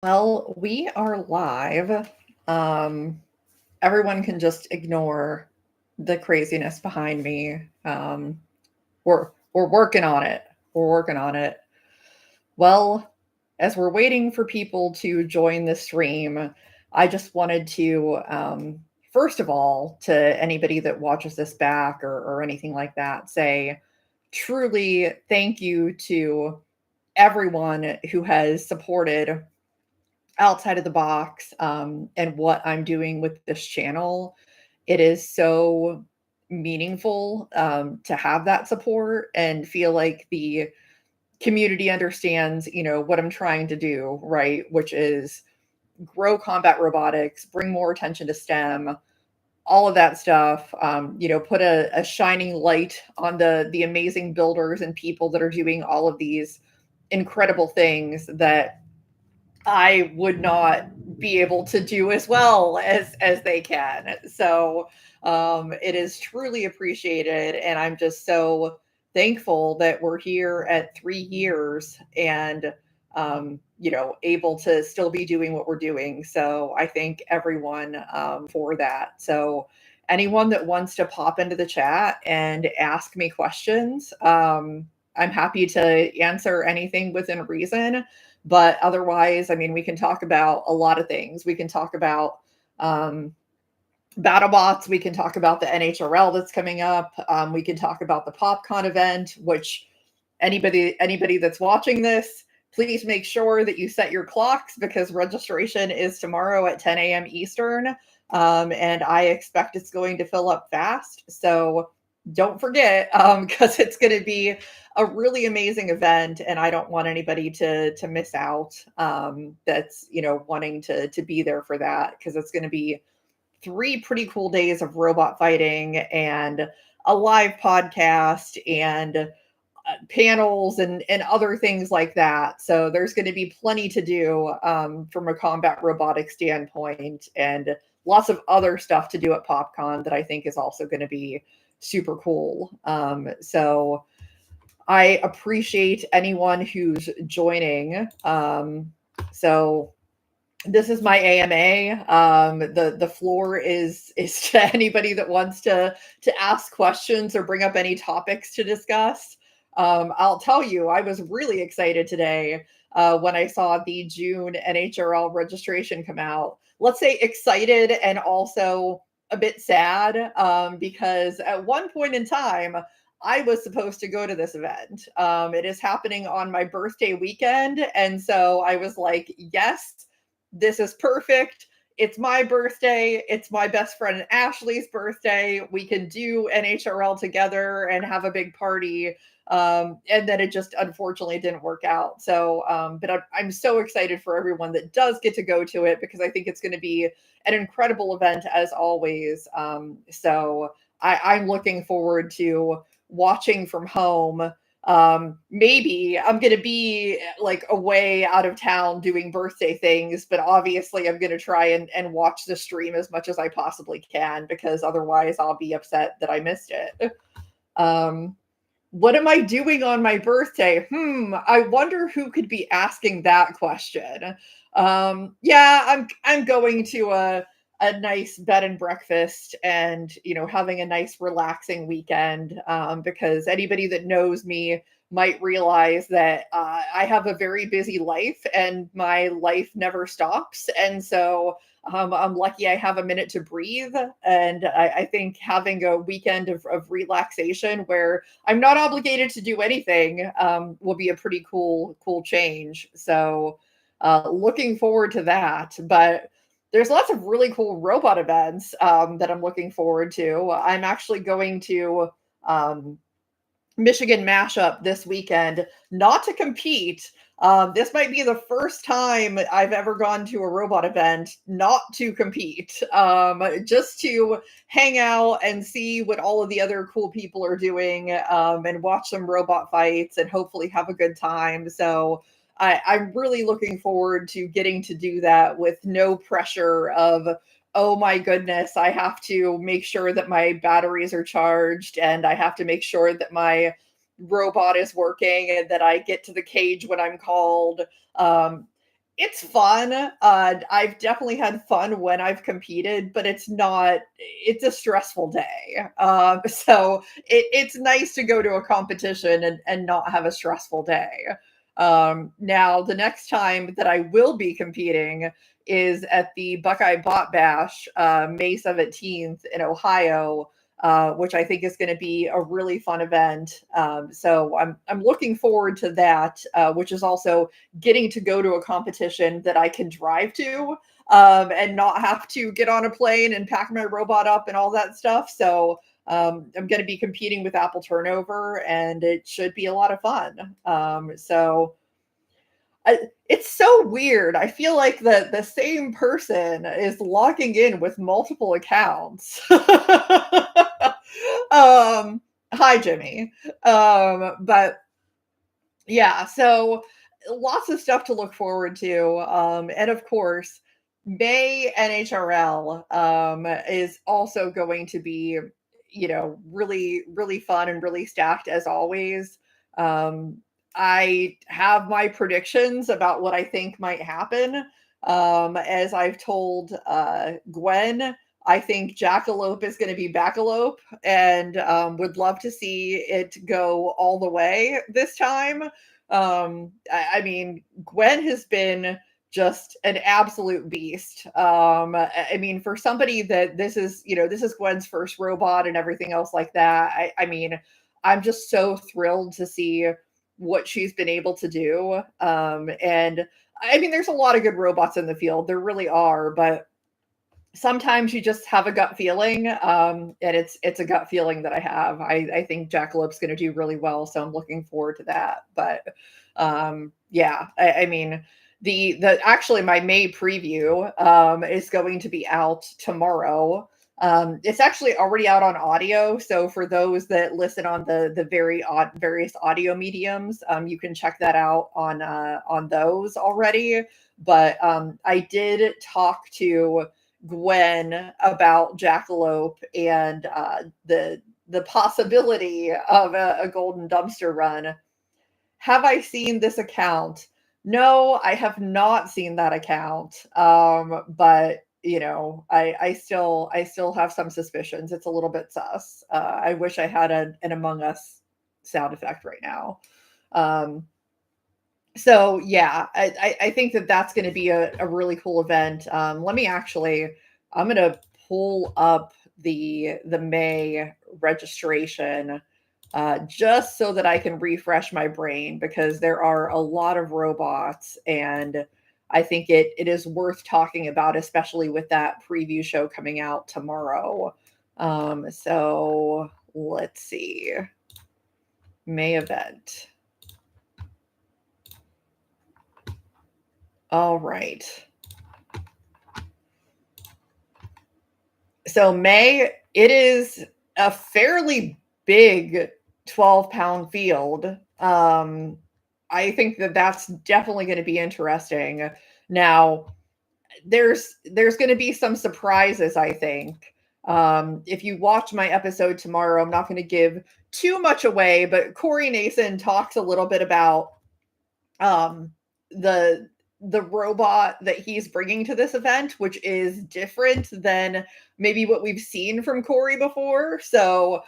Well, we are live. Um, Everyone can just ignore the craziness behind me. We're working on it. We're working on it. Well, as we're waiting for people to join the stream, I just wanted to, first of all, to anybody that watches this back or anything like that, say truly thank you to everyone who has supported outside of the box, and what I'm doing with this channel. It is so meaningful to have that support and feel like the community understands, what I'm trying to do, right? Which is grow combat robotics, bring more attention to STEM, all of that stuff. Put a shining light on the amazing builders and people that are doing all of these incredible things that I would not be able to do as well as they can. So it is truly appreciated, and I'm just so thankful that we're here at 3 years and able to still be doing what we're doing. So I thank everyone for that. So anyone that wants to pop into the chat and ask me questions, I'm happy to answer anything within reason. But otherwise, I mean, we can talk about a lot of things. We can talk about um, BattleBots. We can talk about the NHRL that's coming up. We can talk about the PopCon event, which anybody that's watching this, please make sure that you set your clocks because registration is tomorrow at 10 a.m. Eastern. And I expect it's going to fill up fast. So don't forget, because it's going to be a really amazing event, and I don't want anybody to miss out. That's wanting to be there for that because it's going to be 3 pretty cool days of robot fighting and a live podcast and panels and other things like that. So there's going to be plenty to do from a combat robotics standpoint and lots of other stuff to do at PopCon that I think is also going to be super cool. So I appreciate anyone who's joining. So this is my AMA. The floor is to anybody that wants to ask questions or bring up any topics to discuss. I'll tell you, I was really excited today when I saw the June NHRL registration come out. Let's say excited and also a bit sad because at one point in time, I was supposed to go to this event. It is happening on my birthday weekend. And so I was like, yes, this is perfect. It's my birthday. It's my best friend Ashley's birthday. We can do NHRL together and have a big party. And then it just unfortunately didn't work out. So, but I'm so excited for everyone that does get to go to it because I think it's going to be an incredible event as always. So I'm looking forward to watching from home. Maybe I'm going to be like away out of town doing birthday things, but obviously I'm going to try and watch the stream as much as I possibly can because otherwise I'll be upset that I missed it. Um, what am I doing on my birthday? I wonder who could be asking that question. Yeah, I'm going to a nice bed and breakfast and having a nice relaxing weekend because anybody that knows me might realize that I have a very busy life and my life never stops, and so I'm lucky I have a minute to breathe. And I think having a weekend of relaxation where I'm not obligated to do anything will be a pretty cool change. So looking forward to that. But there's lots of really cool robot events that I'm looking forward to. I'm actually going to Michigan mashup this weekend, not to compete. This might be the first time I've ever gone to a robot event not to compete, just to hang out and see what all of the other cool people are doing and watch some robot fights and hopefully have a good time. So I'm really looking forward to getting to do that with no pressure of, oh my goodness, I have to make sure that my batteries are charged and I have to make sure that my robot is working and that I get to the cage when I'm called. Um, It's fun. I've definitely had fun when I've competed, but it's a stressful day. So it's nice to go to a competition and not have a stressful day. Now, the next time that I will be competing is at the Buckeye Bot Bash, May 17th in Ohio, which I think is going to be a really fun event. So I'm looking forward to that, which is also getting to go to a competition that I can drive to, and not have to get on a plane and pack my robot up and all that stuff. So I'm going to be competing with Apple Turnover, and it should be a lot of fun. It's so weird. I feel like the same person is logging in with multiple accounts. Hi, Jimmy. But yeah, so lots of stuff to look forward to. And of course, May NHRL is also going to be, really, really fun and really stacked as always. Um, I have my predictions about what I think might happen. As I've told Gwen, I think Jackalope is going to be Backalope, and would love to see it go all the way this time. I mean, Gwen has been just an absolute beast. I mean, for somebody that this is Gwen's first robot and everything else like that. I mean, I'm just so thrilled to see what she's been able to do. And I mean, there's a lot of good robots in the field. There really are, but sometimes you just have a gut feeling, and it's a gut feeling that I have. I think Jackalope's going to do really well, so I'm looking forward to that. But yeah, I mean, the actually my May preview is going to be out tomorrow. It's actually already out on audio, so for those that listen on the various audio mediums, you can check that out on those already. But I did talk to Gwen about Jackalope and the possibility of a golden dumpster run. Have I seen this account? No, I have not seen that account. But I still have some suspicions. It's a little bit sus. I wish I had an Among Us sound effect right now. Um, so yeah, I think that that's going to be a really cool event. I'm going to pull up the May registration, just so that I can refresh my brain, because there are a lot of robots, and I think it is worth talking about, especially with that preview show coming out tomorrow. So let's see. May event. All right. So May, it is a fairly big 12-pound field. I think that that's definitely going to be interesting. Now, there's going to be some surprises, I think. If you watch my episode tomorrow, I'm not going to give too much away, but Corey Nason talks a little bit about um, the the robot that he's bringing to this event, which is different than maybe what we've seen from Corey before. So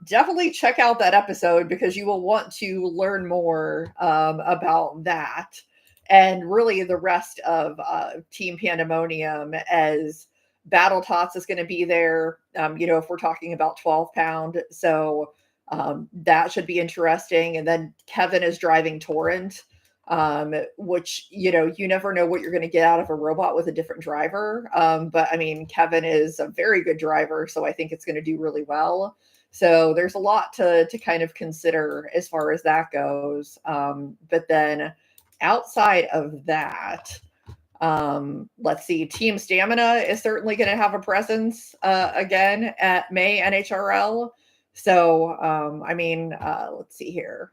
definitely check out that episode, because you will want to learn more about that, and really the rest of Team Pandemonium, as BattleTots is going to be there. If we're talking about 12-pound, so that should be interesting. And then Kevin is driving Torrent, which you never know what you're going to get out of a robot with a different driver. But I mean, Kevin is a very good driver, so I think it's going to do really well. So there's a lot to kind of consider as far as that goes. But then outside of that, let's see, Team Stamina is certainly going to have a presence again at May NHRL. So I mean, let's see here.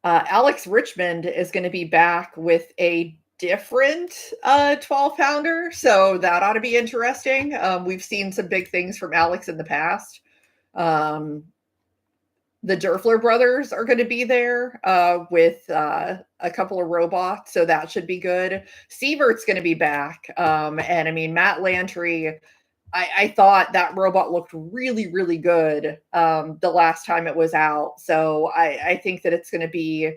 Alex Richmond is going to be back with a different 12-pounder, so that ought to be interesting. We've seen some big things from Alex in the past. the Durfler brothers are going to be there with a couple of robots, so that should be good. Sievert's going to be back, and I mean Matt Lantry. I thought that robot looked really, really good the last time it was out. So I think that it's going to be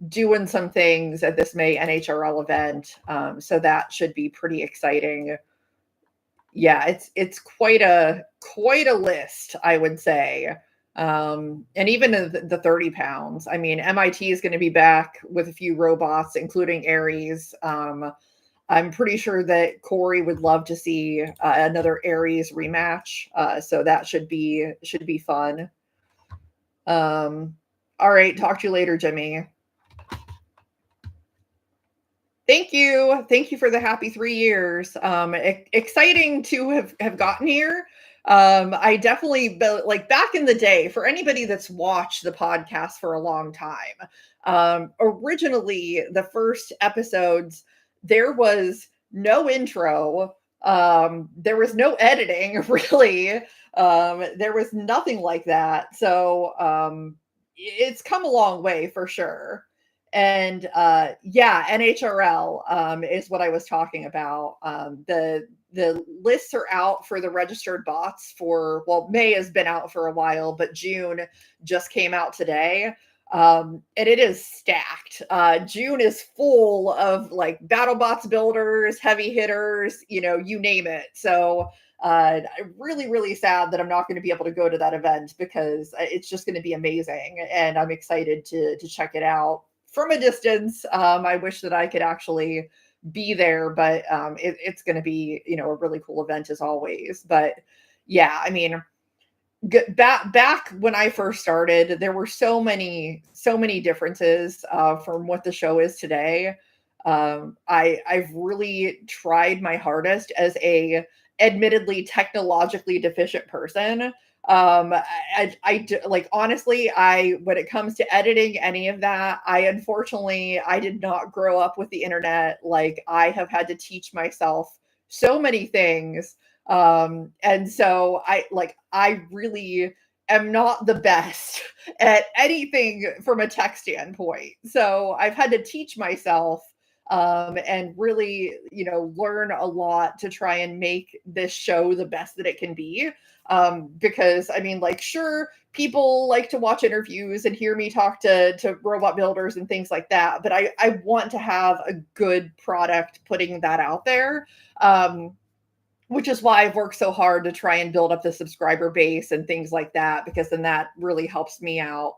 doing some things at this May NHRL event. So that should be pretty exciting. Yeah, it's quite a list, I would say. And even the 30 pounds. I mean, MIT is going to be back with a few robots, including Ares. I'm pretty sure that Corey would love to see another Ares rematch. So that should be fun. All right, talk to you later, Jimmy. Thank you. Thank you for the happy 3 years. Exciting to have gotten here. I definitely, like back in the day, for anybody that's watched the podcast for a long time, originally the first episodes, there was no intro. There was no editing, really. There was nothing like that. So it's come a long way for sure. And yeah, NHRL is what I was talking about. The lists are out for the registered bots for, well, May has been out for a while, but June just came out today. And it is stacked. June is full of like BattleBots builders, heavy hitters, you name it. So I'm really, really sad that I'm not going to be able to go to that event because it's just going to be amazing. And I'm excited to check it out from a distance. I wish that I could actually be there, but it's going to be, a really cool event as always. But yeah, I mean, back when I first started, there were so many differences from what the show is today. I've really tried my hardest as a admittedly technologically deficient person. Like honestly, when it comes to editing any of that, I did not grow up with the internet. Like I have had to teach myself so many things. And so I really am not the best at anything from a tech standpoint. So I've had to teach myself and really, learn a lot to try and make this show the best that it can be. Because I mean, like, sure, people like to watch interviews and hear me talk to robot builders and things like that, but I want to have a good product putting that out there. Which is why I've worked so hard to try and build up the subscriber base and things like that, because then that really helps me out.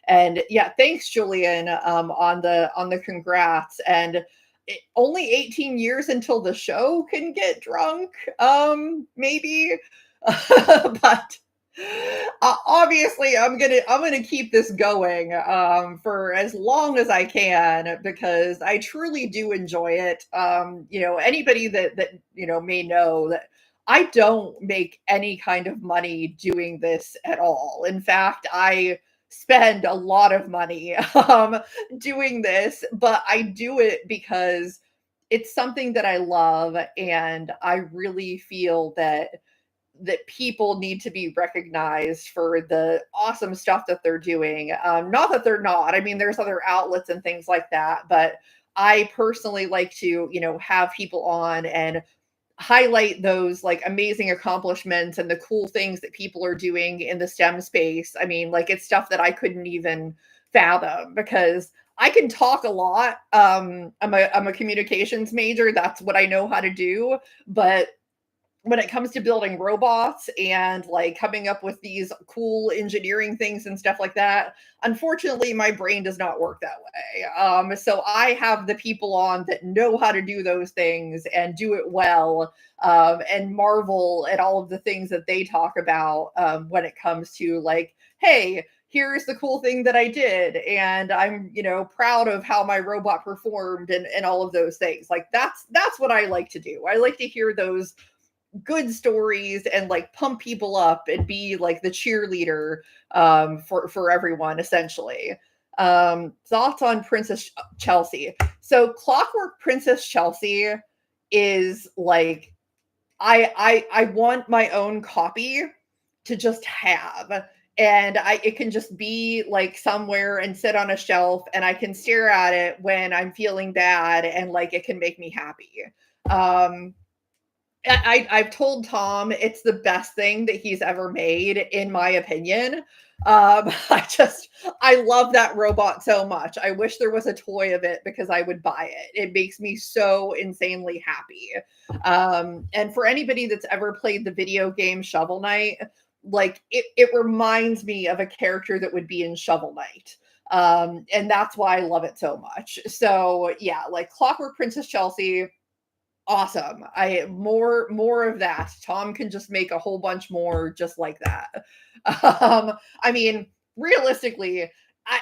And yeah, thanks, Julian, on the congrats. And only 18 years until the show can get drunk, maybe. But obviously I'm gonna keep this going for as long as I can because I truly do enjoy it. Anybody that may know that I don't make any kind of money doing this at all. In fact, I spend a lot of money doing this, but I do it because it's something that I love, and I really feel that people need to be recognized for the awesome stuff that they're doing. Not that they're not. I mean, there's other outlets and things like that, but I personally like to, have people on and highlight those like amazing accomplishments and the cool things that people are doing in the STEM space. I mean, like it's stuff that I couldn't even fathom because I can talk a lot. I'm a communications major. That's what I know how to do, but when it comes to building robots and like coming up with these cool engineering things and stuff like that, unfortunately, my brain does not work that way. So I have the people on that know how to do those things and do it well, and marvel at all of the things that they talk about when it comes to like, hey, here's the cool thing that I did. And I'm, proud of how my robot performed and all of those things. Like that's what I like to do. I like to hear those good stories and like pump people up and be like the cheerleader for everyone essentially. Thoughts on Princess Chelsea? So Clockwork Princess Chelsea is like I want my own copy to just have. and it can just be like somewhere and sit on a shelf, and I can stare at it when I'm feeling bad, and like it can make me happy. Um, I've told Tom it's the best thing that he's ever made, in my opinion. I love that robot so much. I wish there was a toy of it because I would buy it. It makes me so insanely happy. And for anybody that's ever played the video game Shovel Knight, like it reminds me of a character that would be in Shovel Knight. And that's why I love it so much. So yeah, like Clockwork Princess Chelsea, awesome. I more of that. Tom can just make a whole bunch more just like that. I mean, realistically,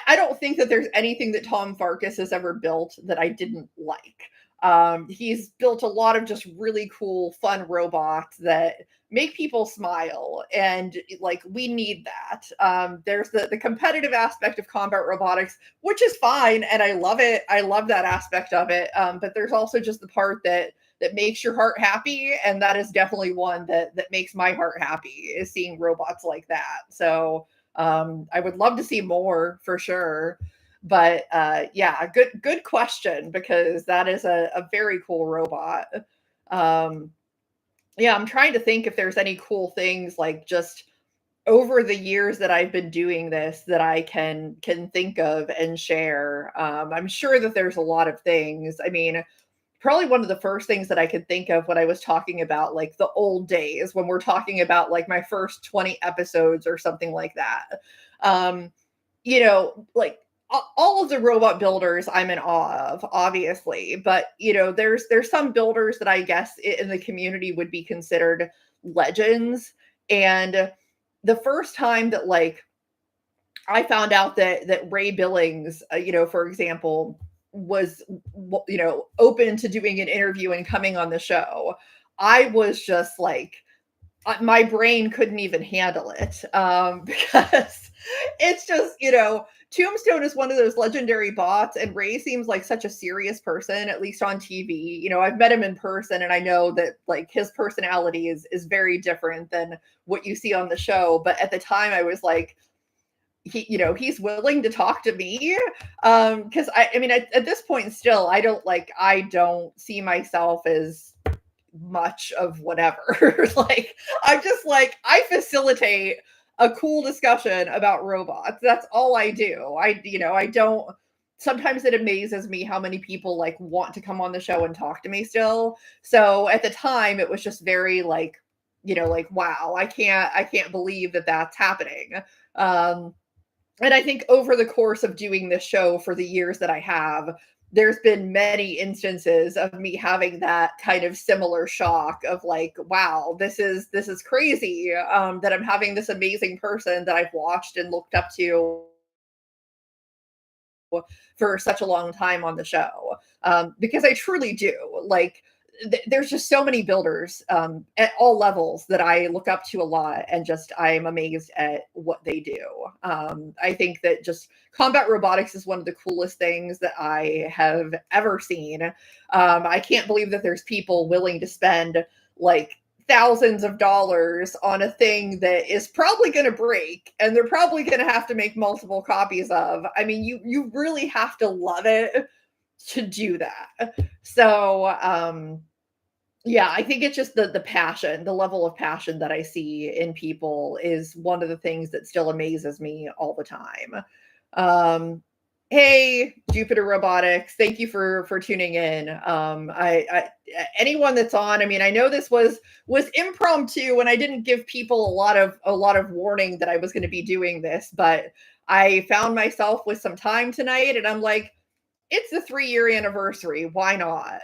I don't think that there's anything that Tom Farkas has ever built that I didn't like. He's built a lot of just really cool, fun robots that make people smile, and like we need that. There's the competitive aspect of combat robotics, which is fine, and I love it. I love that aspect of it. But there's also just the part that makes your heart happy, and that is definitely one that makes my heart happy, is seeing robots like that. So I would love to see more for sure. But yeah, good question, because that is a very cool robot. Um, yeah, I'm trying to think if there's any cool things like just over the years that I've been doing this that I can think of and share. I'm sure that there's a lot of things. I mean, probably one of the first things that I could think of when I was talking about like the old days, when we're talking about like my first 20 episodes or something like that. Um, like all of the robot builders I'm in awe of, obviously, but there's some builders that I guess in the community would be considered legends. And the first time that like I found out that Ray Billings, for example, was open to doing an interview and coming on the show, I was just like, my brain couldn't even handle it, because it's just, Tombstone is one of those legendary bots, and Ray seems like such a serious person, at least on TV. I've met him in person, and I know that like his personality is very different than what you see on the show. But at the time, I was like, he's willing to talk to me, because I mean, at this point still, I don't see myself as much of whatever. Like, I'm just like, I facilitate a cool discussion about robots. That's all I do. I don't. Sometimes it amazes me how many people like want to come on the show and talk to me still. So at the time, it was just very like, like, wow, I can't believe that that's happening. um and I think over the course of doing this show for the years that I have, there's been many instances of me having that kind of similar shock of like, wow, this is crazy, that I'm having this amazing person that I've watched and looked up to for such a long time on the show. Because I truly do. Like, there's just so many builders, at all levels, that I look up to a lot, and just I'm amazed at what they do. I think that just combat robotics is one of the coolest things that I have ever seen. I can't believe that there's people willing to spend like thousands of dollars on a thing that is probably going to break, and they're probably going to have to make multiple copies of. I mean, you really have to love it to do that. So yeah, I think it's just the passion, the level of passion that I see in people is one of the things that still amazes me all the time. Um, hey, Jupiter Robotics, thank you for tuning in. I anyone that's on, I mean, I know this was impromptu, and I didn't give people a lot of warning that I was going to be doing this, but I found myself with some time tonight, and I'm like, it's the 3-year anniversary. Why not?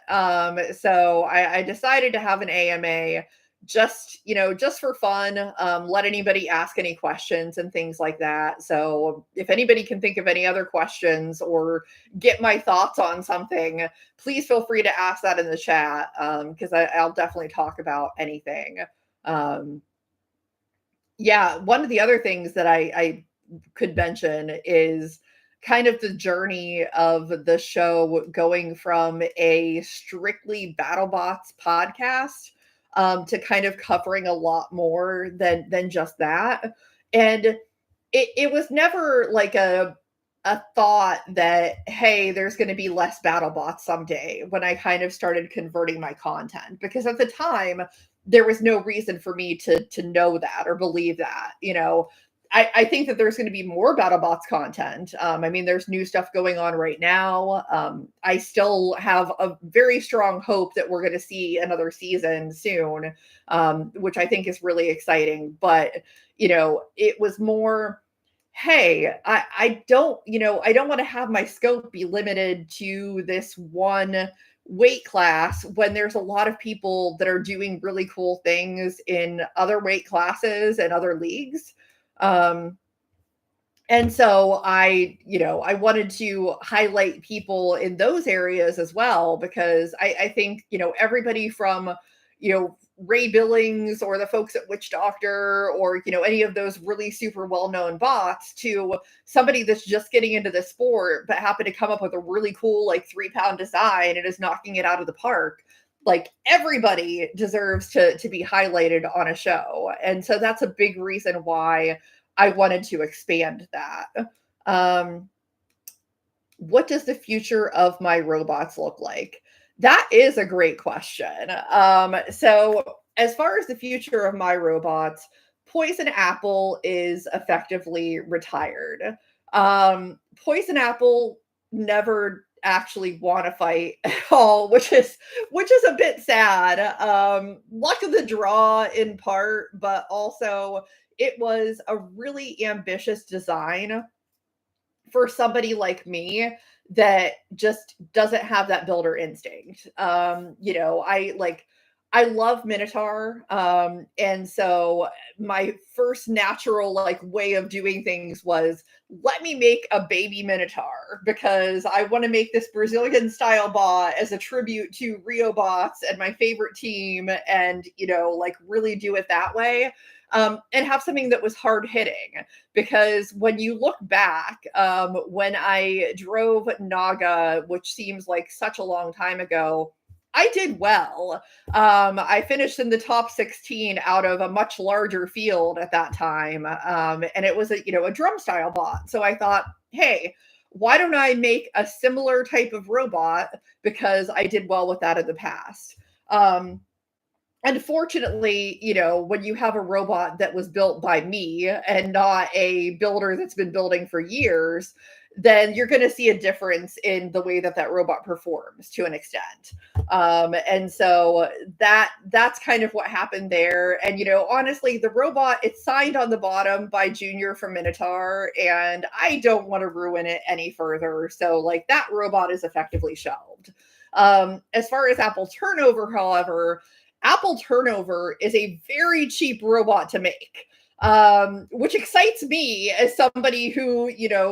So I decided to have an AMA, just for fun. Let anybody ask any questions and things like that. So if anybody can think of any other questions or get my thoughts on something, please feel free to ask that in the chat, because I'll definitely talk about anything. Um, yeah, one of the other things that I could mention is kind of the journey of the show going from a strictly BattleBots podcast, to kind of covering a lot more than just that. And it was never like a thought that, hey, there's going to be less BattleBots someday when I kind of started converting my content, because at the time there was no reason for me to know that or believe that. I think that there's going to be more BattleBots content. I mean, there's new stuff going on right now. I still have a very strong hope that we're going to see another season soon, which I think is really exciting. But it was more, hey, I don't want to have my scope be limited to this one weight class when there's a lot of people that are doing really cool things in other weight classes and other leagues. Um, and so I wanted to highlight people in those areas as well, because I think, everybody from, Ray Billings or the folks at Witch Doctor, or, any of those really super well-known bots, to somebody that's just getting into the sport but happened to come up with a really cool, like, 3-pound design and is knocking it out of the park. Like, everybody deserves to be highlighted on a show. And so that's a big reason why I wanted to expand that. Um, what does the future of my robots look like? That is a great question. So, as far as the future of my robots, Poison Apple is effectively retired. Poison Apple never actually want to fight at all, which is a bit sad. Luck of the draw in part, but also it was a really ambitious design for somebody like me that just doesn't have that builder instinct. I love Minotaur. And so my first natural like way of doing things was, let me make a baby Minotaur, because I want to make this Brazilian style bot as a tribute to Rio Bots and my favorite team, and like really do it that way. And have something that was hard hitting, because when you look back, when I drove Naga, which seems like such a long time ago, I did well. I finished in the top 16 out of a much larger field at that time, and it was a drum style bot. So I thought, hey, why don't I make a similar type of robot, because I did well with that in the past. Unfortunately, when you have a robot that was built by me and not a builder that's been building for years, then you're going to see a difference in the way that that robot performs to an extent. And so that's kind of what happened there. And honestly, the robot, it's signed on the bottom by Junior from Minotaur, and I don't want to ruin it any further. So like that robot is effectively shelved. As far as Apple Turnover, however, Apple Turnover is a very cheap robot to make, which excites me as somebody who,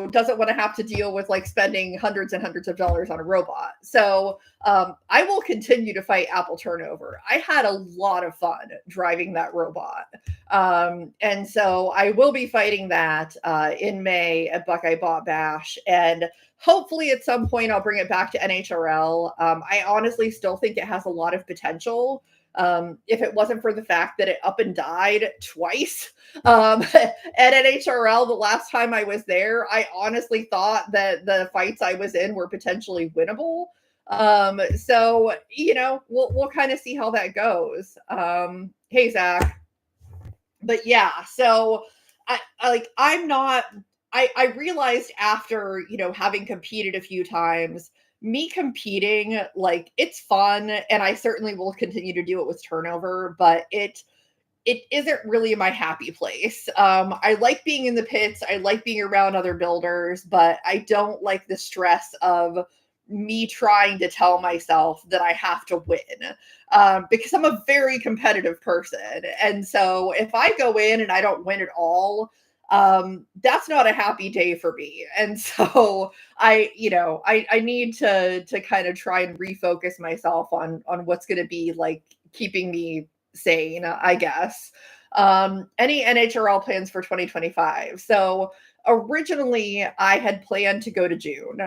doesn't want to have to deal with like spending hundreds and hundreds of dollars on a robot. So I will continue to fight Apple Turnover. I had a lot of fun driving that robot. And so I will be fighting that in May at Buckeye Bot Bash. And hopefully at some point I'll bring it back to NHRL. I honestly still think it has a lot of potential. If it wasn't for the fact that it up and died twice at NHRL the last time I was there, I honestly thought that the fights I was in were potentially winnable. So we'll kind of see how that goes. Hey Zach, but yeah, so I realized after having competed a few times, me competing, like, it's fun, and I certainly will continue to do it with Turnover, but it isn't really my happy place. I like being in the pits, I like being around other builders, but I don't like the stress of me trying to tell myself that I have to win, because I'm a very competitive person. And so if I go in and I don't win at all, that's not a happy day for me. And so I need to kind of try and refocus myself on what's going to be like keeping me sane, I guess. Any NHRL plans for 2025? So originally I had planned to go to June.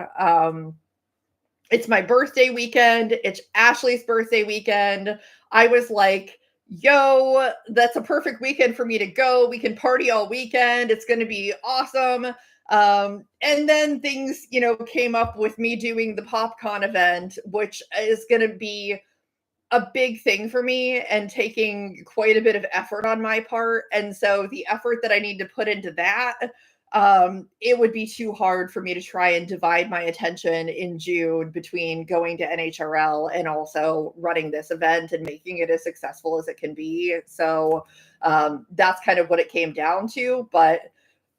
It's my birthday weekend. It's Ashley's birthday weekend. I was like, yo, that's a perfect weekend for me to go. We can party all weekend. It's going to be awesome. And then things, came up with me doing the PopCon event, which is going to be a big thing for me and taking quite a bit of effort on my part. And so the effort that I need to put into that, it would be too hard for me to try and divide my attention in June between going to NHRL and also running this event and making it as successful as it can be. So that's kind of what it came down to. But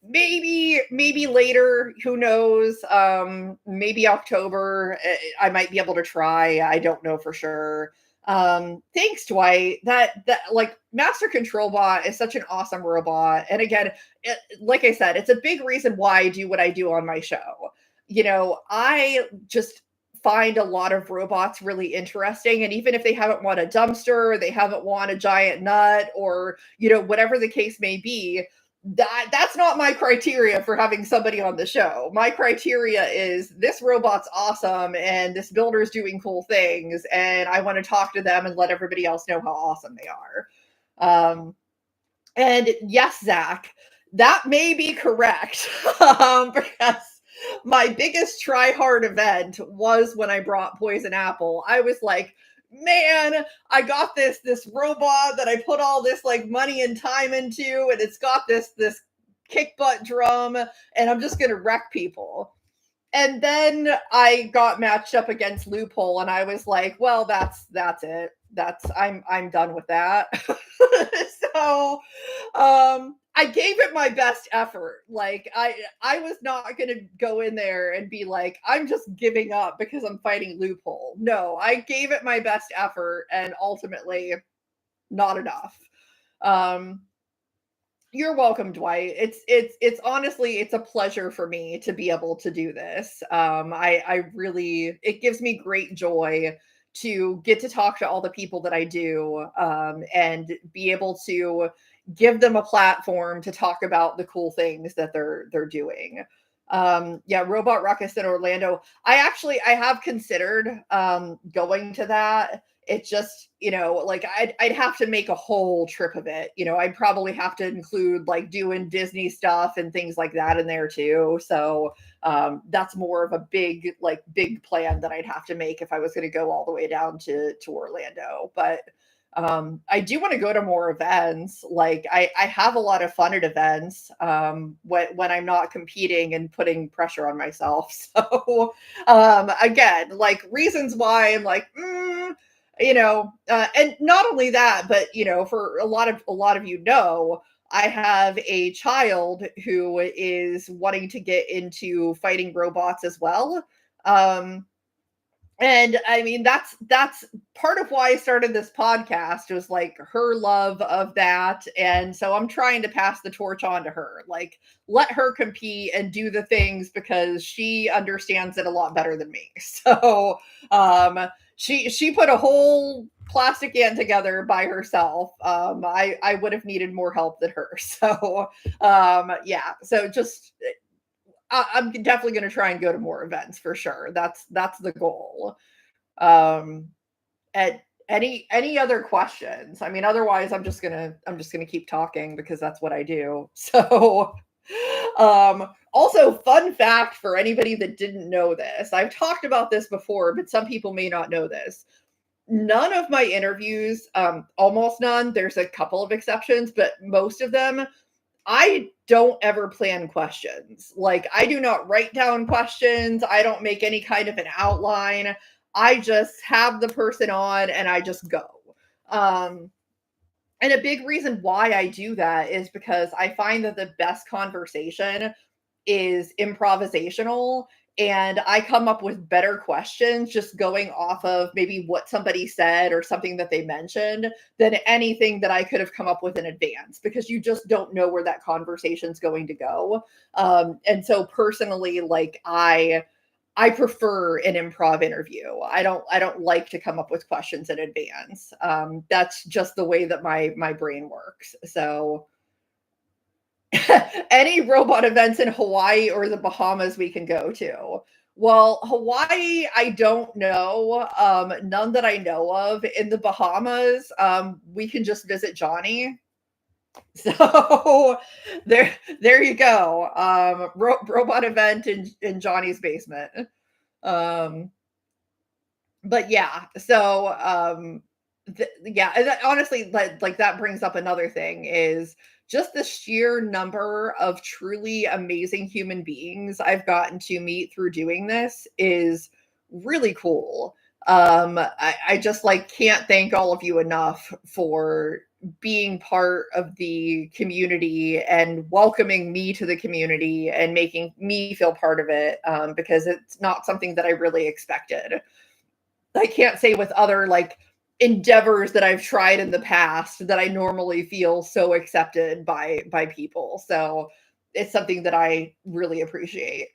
maybe later, who knows, maybe October, I might be able to try. I don't know for sure. Thanks, Dwight. That like Master Control Bot is such an awesome robot. And again, like I said, it's a big reason why I do what I do on my show. I just find a lot of robots really interesting. And even if they haven't won a dumpster, they haven't won a giant nut, or whatever the case may be, that's not my criteria for having somebody on the show. My criteria is this robot's awesome and this builder's doing cool things, and I want to talk to them and let everybody else know how awesome they are. And yes, Zach, that may be correct. Because my biggest try hard event was when I brought Poison Apple. I was like, man, I got this robot that I put all this like money and time into, and it's got this kick butt drum, and I'm just gonna wreck people. And then I got matched up against Loophole, and I was like, well, that's it. I'm done with that. So I gave it my best effort. Like I was not going to go in there and be like, I'm just giving up because I'm fighting Loophole. No, I gave it my best effort, and ultimately not enough. You're welcome, Dwight. It's honestly, it's a pleasure for me to be able to do this. I really, it gives me great joy to get to talk to all the people that I do, and be able to give them a platform to talk about the cool things that they're doing. Yeah, Robot Ruckus in Orlando. I have considered going to that. It's just, like I'd have to make a whole trip of it. I'd probably have to include like doing Disney stuff and things like that in there too. So that's more of a big plan that I'd have to make if I was going to go all the way down to Orlando. But I do want to go to more events. Like I have a lot of fun at events when I'm not competing and putting pressure on myself. So again, like reasons why I'm like, and not only that, but for a lot of I have a child who is wanting to get into fighting robots as well. And I mean, that's part of why I started this podcast, was like her love of that. And so I'm trying to pass the torch on to her, like let her compete and do the things because she understands it a lot better than me. So she put a whole plastic ant together by herself. I would have needed more help than her. So yeah, so just I'm definitely going to try and go to more events for sure. That's the goal. At any other questions? I mean, otherwise I'm just gonna keep talking because that's what I do. So also, fun fact for anybody that didn't know this, I've talked about this before, but some people may not know this. None of my interviews, almost none, there's a couple of exceptions, but most of them, I don't ever plan questions. Like I do not write down questions. I don't make any kind of an outline. I just have the person on and I just go. And a big reason why I do that is because I find that the best conversation is improvisational, and I come up with better questions just going off of maybe what somebody said or something that they mentioned than anything that I could have come up with in advance, because you just don't know where that conversation's going to go. And so personally, like I prefer an improv interview. I don't like to come up with questions in advance. That's just the way that my brain works. So any robot events in Hawaii or the Bahamas we can go to. Well, Hawaii, I don't know. None that I know of. In the Bahamas, we can just visit Johnny. So there you go. Robot event in Johnny's basement. Um, but yeah, so yeah, and honestly, like that brings up another thing is just the sheer number of truly amazing human beings I've gotten to meet through doing this is really cool. I just like can't thank all of you enough for being part of the community and welcoming me to the community and making me feel part of it, because it's not something that I really expected. I can't say with other like endeavors that I've tried in the past that I normally feel so accepted by people. So it's something that I really appreciate.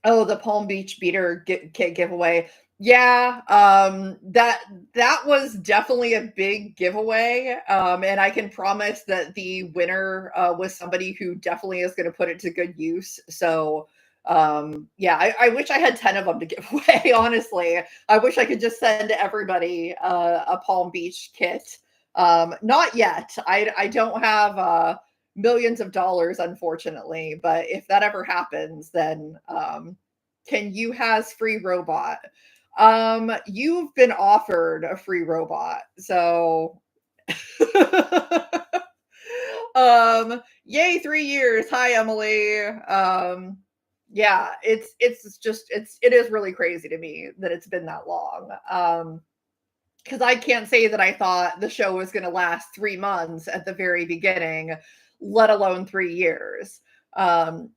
Oh, the Palm Beach beater kit giveaway. Yeah, that was definitely a big giveaway. And I can promise that the winner was somebody who definitely is going to put it to good use. So, yeah, I wish I had 10 of them to give away. Honestly, I wish I could just send everybody a Palm Beach kit. Not yet. I don't have millions of dollars, unfortunately. But if that ever happens, then can you has free robot? You've been offered a free robot, so yay, 3 years. Hi, Emily. Yeah, it is really crazy to me that it's been that long. Because I can't say that I thought the show was going to last 3 months at the very beginning, let alone 3 years. But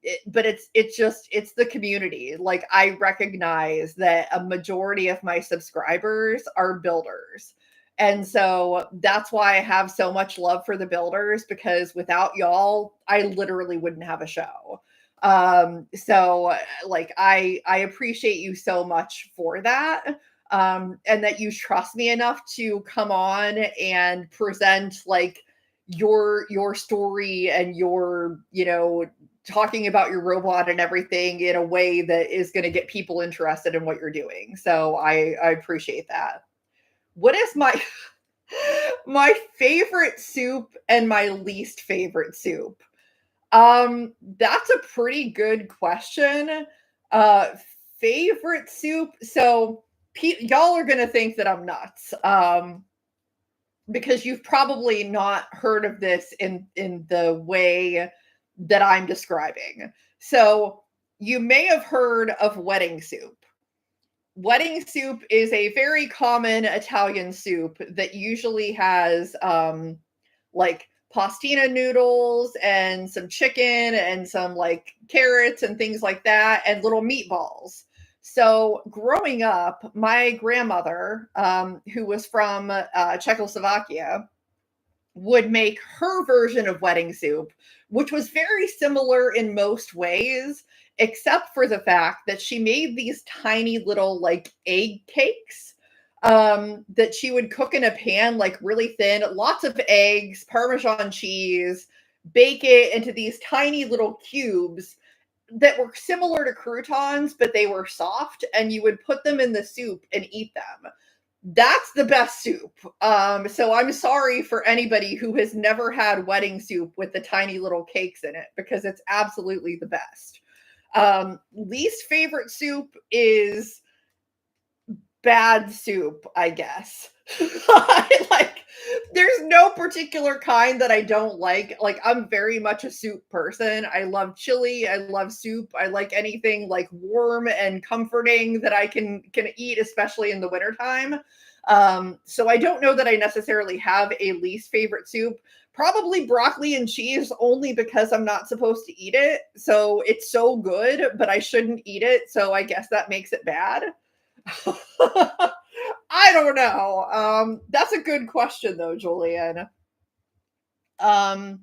it's the community. Like I recognize that a majority of my subscribers are builders. And so that's why I have so much love for the builders, because without y'all, I literally wouldn't have a show. So like I appreciate you so much for that, and that you trust me enough to come on and present like your story and your, talking about your robot and everything in a way that is going to get people interested in what you're doing. So I appreciate that. What is my my favorite soup and my least favorite soup? That's a pretty good question. Uh, Favorite soup. So y'all are gonna think that I'm nuts. Because you've probably not heard of this in the way that I'm describing. So you may have heard of wedding soup. Wedding soup is a very common Italian soup that usually has like pastina noodles and some chicken and some like carrots and things like that and little meatballs. So growing up, my grandmother, who was from Czechoslovakia, would make her version of wedding soup, which was very similar in most ways, except for the fact that she made these tiny little like egg cakes, that she would cook in a pan, like really thin, lots of eggs, Parmesan cheese, bake it into these tiny little cubes that were similar to croutons, but they were soft, and you would put them in the soup and eat them. That's the best soup. So I'm sorry for anybody who has never had wedding soup with the tiny little cakes in it, because it's absolutely the best. Least favorite soup is bad soup, I guess. Like, there's no particular kind that I don't like. Like, I'm very much a soup person. I love chili. I love soup. I like anything like warm and comforting that I can eat, especially in the wintertime. So I don't know that I necessarily have a least favorite soup. Probably broccoli and cheese, only because I'm not supposed to eat it. So it's so good, but I shouldn't eat it. So I guess that makes it bad. I don't know. That's a good question though, Julian. Um,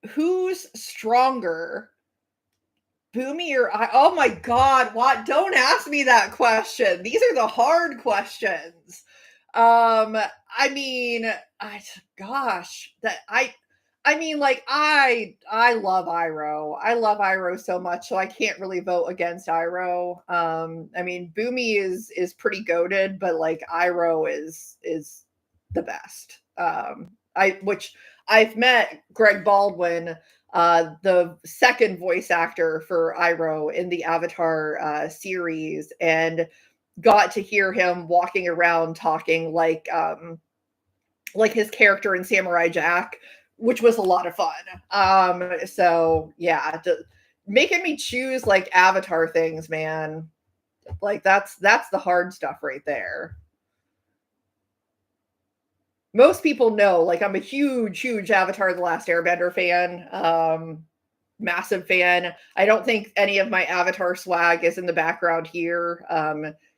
who's stronger, Boomy or I? Oh my God! What? Don't ask me that question. These are the hard questions. I mean, I gosh, that I mean, like I love Iroh. I love Iroh so much, so I can't really vote against Iroh. I mean, Boomy is pretty goated, but like Iroh is the best. I which I've met Greg Baldwin, the second voice actor for Iroh in the Avatar series, and got to hear him walking around talking like his character in Samurai Jack, which was a lot of fun. So yeah, making me choose like Avatar things, man. Like that's the hard stuff right there. Most people know, like I'm a huge Avatar: The Last Airbender fan. Massive fan. I don't think any of my Avatar swag is in the background here.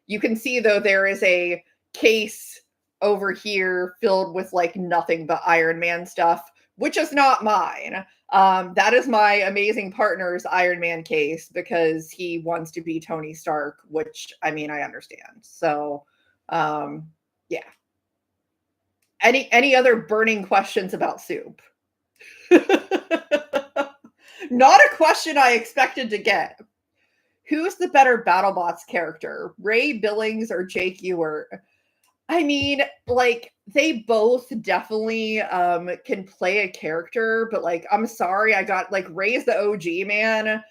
You can see though there is a case over here filled with like nothing but Iron Man stuff, which is not mine. That is my amazing partner's Iron Man case because he wants to be Tony Stark, which I mean I understand. So yeah. Any other burning questions about soup? Not a question I expected to get. Who's the better BattleBots character, Ray Billings or Jake Ewert? I mean, like they both definitely can play a character, but like I'm sorry, I got like Ray's the OG man.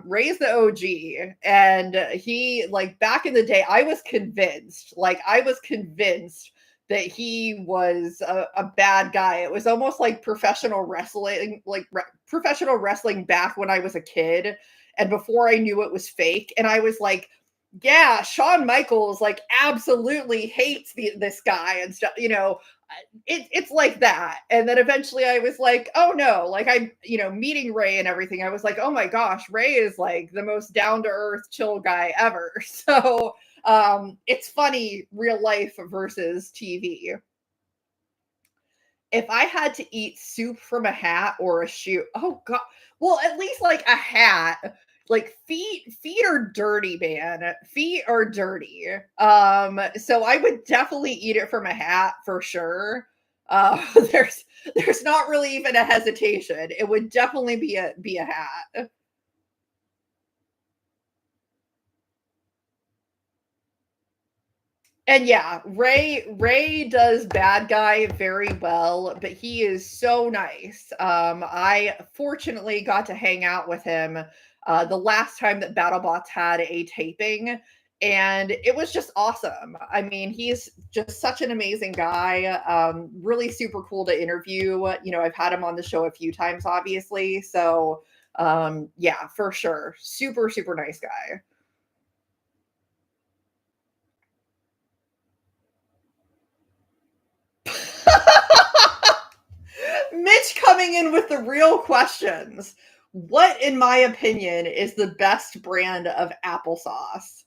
Ray's the OG, and he like back in the day, I was convinced that he was a bad guy. It was almost like professional wrestling, like professional wrestling back when I was a kid, and before I knew it was fake, and I was like, yeah, Shawn Michaels like absolutely hates this guy and stuff, it's like that. And then eventually I was like, oh no, like I, meeting Ray and everything, I was like, oh my gosh, Ray is like the most down to earth, chill guy ever. So it's funny, real life versus TV. If I had to eat soup from a hat or a shoe, oh god, well, at least like a hat. Like feet are dirty, man. Feet are dirty. So I would definitely eat it from a hat for sure. There's not really even a hesitation. It would definitely be a hat. And yeah, Ray does bad guy very well, but he is so nice. I fortunately got to hang out with him the last time that BattleBots had a taping, and it was just awesome. I mean, he's just such an amazing guy. Really super cool to interview. I've had him on the show a few times, obviously. So yeah, for sure, super nice guy. Mitch coming in with the real questions. What, in my opinion, is the best brand of applesauce?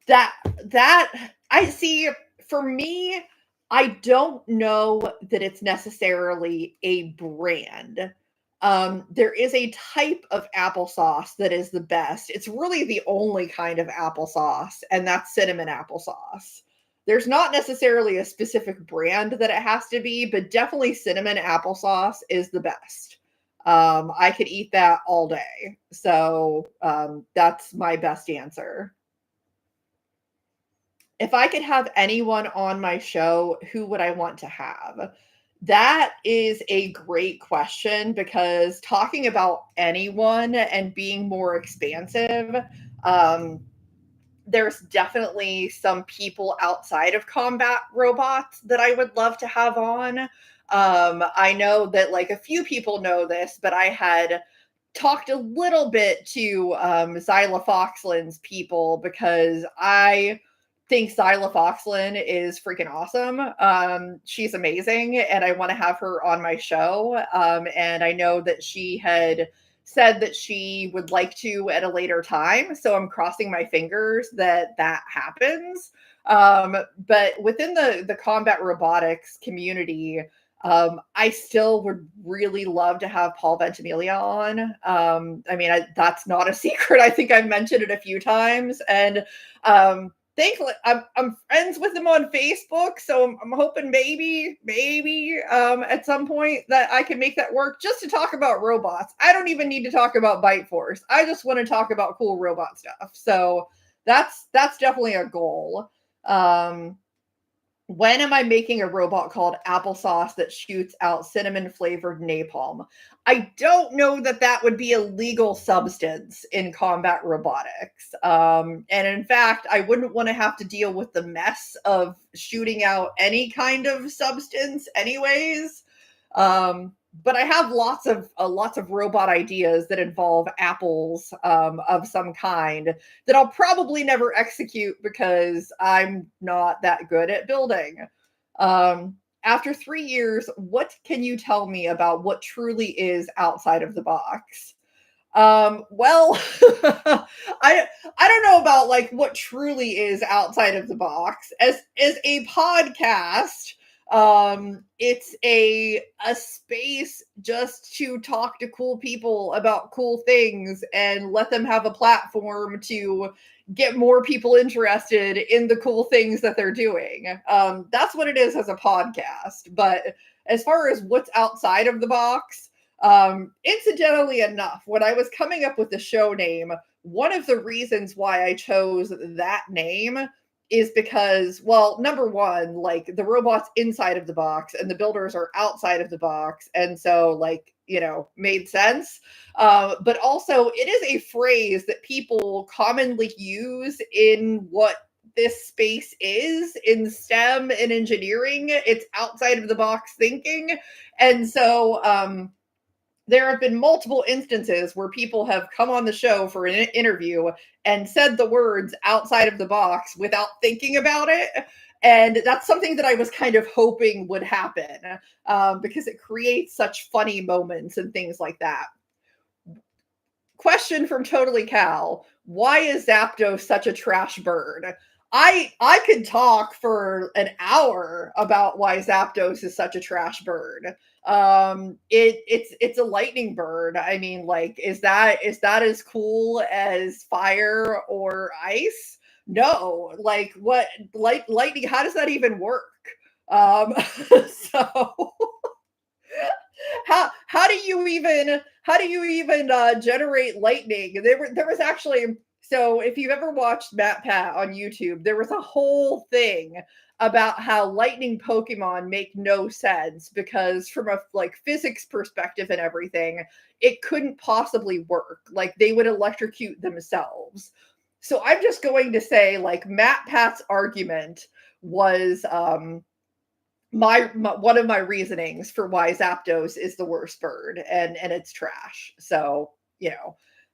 That that I see for me, I don't know that it's necessarily a brand. There is a type of applesauce that is the best. It's really the only kind of applesauce, and that's cinnamon applesauce. There's not necessarily a specific brand that it has to be, but definitely cinnamon applesauce is the best. I could eat that all day. So that's my best answer. If I could have anyone on my show, who would I want to have? That is a great question because talking about anyone and being more expansive, um, there's definitely some people outside of combat robots that I would love to have on. I know that like a few people know this, but I had talked a little bit to Zyla Foxland's people because I think Zyla Foxland is freaking awesome. She's amazing, and I want to have her on my show. And I know that she had said that she would like to at a later time, so I'm crossing my fingers that that happens. But within the combat robotics community, I still would really love to have Paul Ventimiglia on. I mean, that's not a secret. I think I've mentioned it a few times. And thankfully I'm friends with him on Facebook, so I'm hoping maybe at some point that I can make that work just to talk about robots. I don't even need to talk about Bite Force. I just want to talk about cool robot stuff. So that's definitely a goal. When am I making a robot called Applesauce that shoots out cinnamon flavored napalm? I don't know that that would be a legal substance in combat robotics. And in fact, I wouldn't want to have to deal with the mess of shooting out any kind of substance, anyways. But I have lots of robot ideas that involve apples of some kind that I'll probably never execute because I'm not that good at building. After 3 years, what can you tell me about what truly is outside of the box? Well, I don't know about like what truly is outside of the box. As a podcast, it's a space just to talk to cool people about cool things and let them have a platform to get more people interested in the cool things that they're doing. That's what it is as a podcast. But as far as what's outside of the box, incidentally enough, when I was coming up with the show name, one of the reasons why I chose that name is because, well, number one, like the robot's inside of the box and the builders are outside of the box. And so, like, made sense. But also, it is a phrase that people commonly use in what this space is in STEM and engineering. It's outside of the box thinking. And so, there have been multiple instances where people have come on the show for an interview and said the words outside of the box without thinking about it. And that's something that I was kind of hoping would happen because it creates such funny moments and things like that. Question from Totally Cal. Why is Zapdos such a trash bird? I could talk for an hour about why Zapdos is such a trash bird. It's a lightning bird. I mean, like, is that as cool as fire or ice? No. Like, what lightning, how does that even work? So how do you even generate lightning? There was actually, so if you've ever watched Matt Pat on YouTube, there was a whole thing about how lightning Pokemon make no sense because from a like physics perspective and everything, it couldn't possibly work. Like they would electrocute themselves. So I'm just going to say like Matt Pat's argument was my one of my reasonings for why Zapdos is the worst bird and it's trash. So,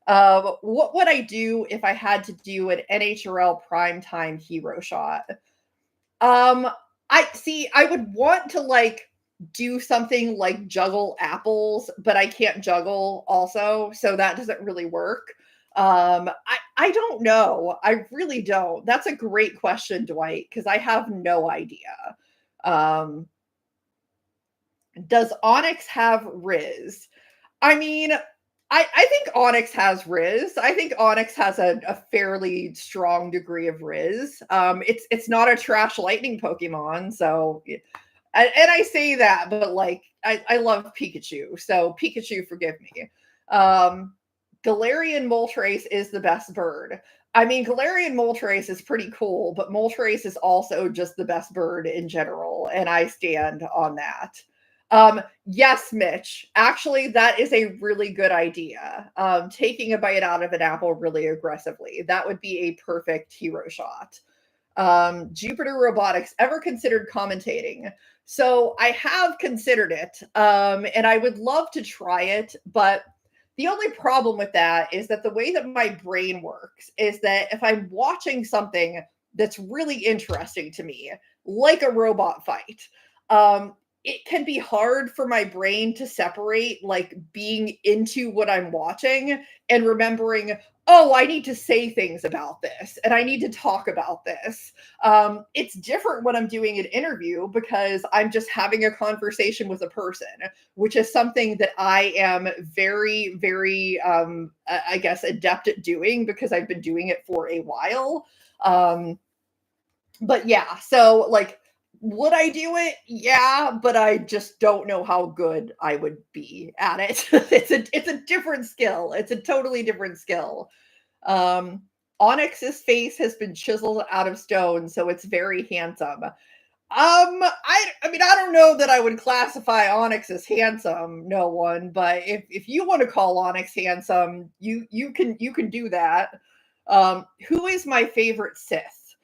what would I do if I had to do an NHRL primetime hero shot? I would want to like do something like juggle apples, but I can't juggle also, so that doesn't really work. I don't know. I really don't. That's a great question, Dwight, because I have no idea. Um, does Onyx have Riz? I mean, I think Onyx has Riz. I think Onyx has a fairly strong degree of Riz. It's not a trash lightning Pokemon, so and I say that, but like I love Pikachu, so Pikachu, forgive me. Galarian Moltres is the best bird. I mean, Galarian Moltres is pretty cool, but Moltres is also just the best bird in general, and I stand on that. Yes, Mitch. Actually, that is a really good idea. Taking a bite out of an apple really aggressively. That would be a perfect hero shot. Jupiter Robotics ever considered commentating? So I have considered it, and I would love to try it, but the only problem with that is that the way that my brain works is that if I'm watching something that's really interesting to me, like a robot fight, it can be hard for my brain to separate like being into what I'm watching and remembering, oh, I need to say things about this and I need to talk about this. It's different when I'm doing an interview because I'm just having a conversation with a person, which is something that I am very, very, I guess, adept at doing because I've been doing it for a while. But yeah, so like, would I do it? Yeah, but I just don't know how good I would be at it. It's a different skill. It's a totally different skill. Um, Onyx's face has been chiseled out of stone, so it's very handsome. I mean, I don't know that I would classify Onyx as handsome, no one, but if you want to call Onyx handsome, you can do that. Who is my favorite Sith?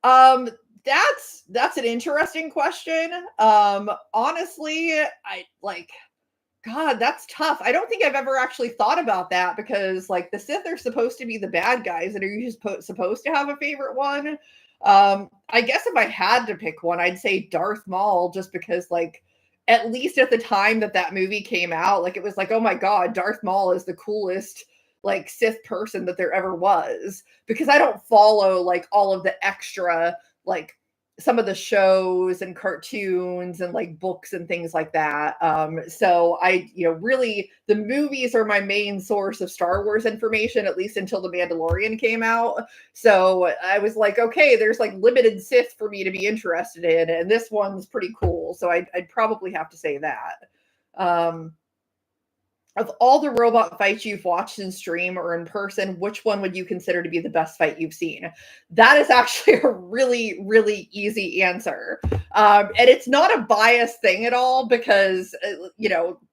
Um, that's an interesting question. Honestly, I like God, that's tough. I don't think I've ever actually thought about that because, like, the Sith are supposed to be the bad guys, and are you just supposed to have a favorite one? I guess if I had to pick one, I'd say Darth Maul, just because, like, at least at the time that that movie came out, like, it was like, oh my God, Darth Maul is the coolest, like, Sith person that there ever was. Because I don't follow, like, all of the extra, like, some of the shows and cartoons and like books and things like that. So I, really the movies are my main source of Star Wars information, at least until The Mandalorian came out. So I was like, okay, there's like limited Sith for me to be interested in, and this one's pretty cool. So I'd probably have to say that. Um, of all the robot fights you've watched in stream or in person, which one would you consider to be the best fight you've seen? That is actually a really, really easy answer. And it's not a biased thing at all because,